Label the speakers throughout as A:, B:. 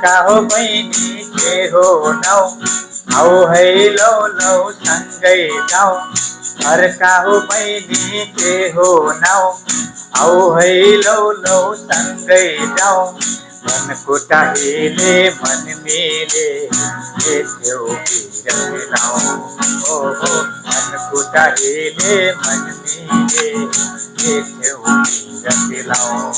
A: का हो बहिनी के हो नाउ आऊ है लौ लौ सँगै जाऊ अर्का हो बहिनी के हो नाउ आऊ है लौ लौ सँगै जाऊ मनको टाढीले मन मिले देख्यौ बिरलाऊ ओहो मनको टाढीले मन मिले देख्यौ बिरलाऊ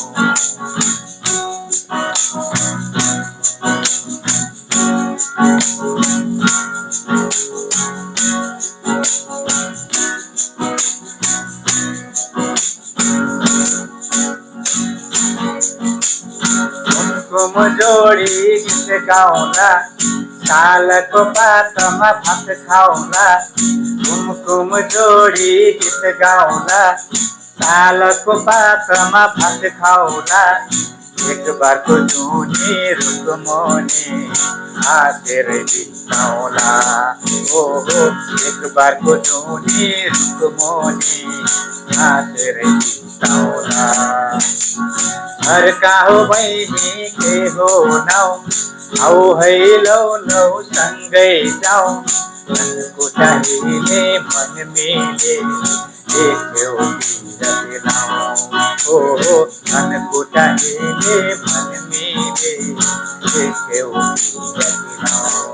A: कुमकुम जोडी गीत गाउँला सालको पातमा भात खाउँला कुमकुम जोडी गीत गाउँला सालको पातमा भात खाउँला एक बारको जुनी रुकमनी हाँसेर बिताउँला ओहो एक बारको जुनी रुकमनी हाँसेर बिताउँला अर्का हो बहिनी के हो नाउ आऊ है लौ लौ सँगै जाऊ मनको टाढीले मन मिले देख्यौ बिरलाऊ ओहो मनको टाढीले मन मिले देख्यौ बिरलाऊ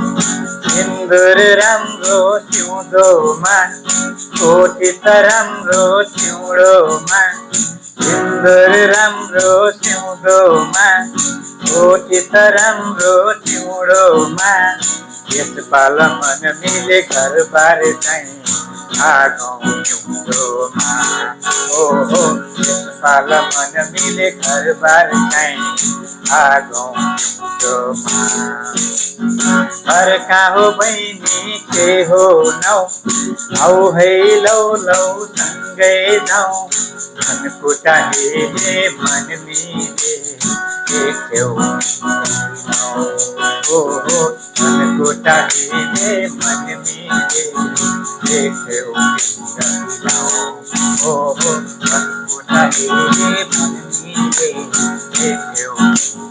A: सिन्दुर राम्रो सिउँदोमा कोठी त राम्रो चिउँडोमा सिन्दुर राम्रो सिउँदोमा कोठी त राम्रो चिउँडोमा यसपाल मन मिले घरबार चाहिँ आगौँ हिउँदोमा ओहो यसपाल मन मिले घरबार चाहिँ आगौँ हिउँदोमा अर्का हो बहिनी के हो नाउ आऊ है लौ लौ सँगै जाऊ मनको टाढीले मन मिले देख्यौ ओहो मनको टाढीले मन मिले देख्यौ बिरलाऊ ओहो मनको टाढीले मन मिले देख्यौ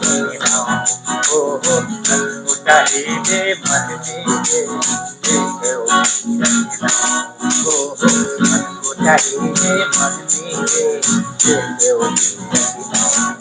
A: बिरलाऊ ओहो मनको टाढीले मन मिले देख्यौ बिरलाऊ ओहो मनको टाढीले मन मिले देख्यौ बिरलाऊ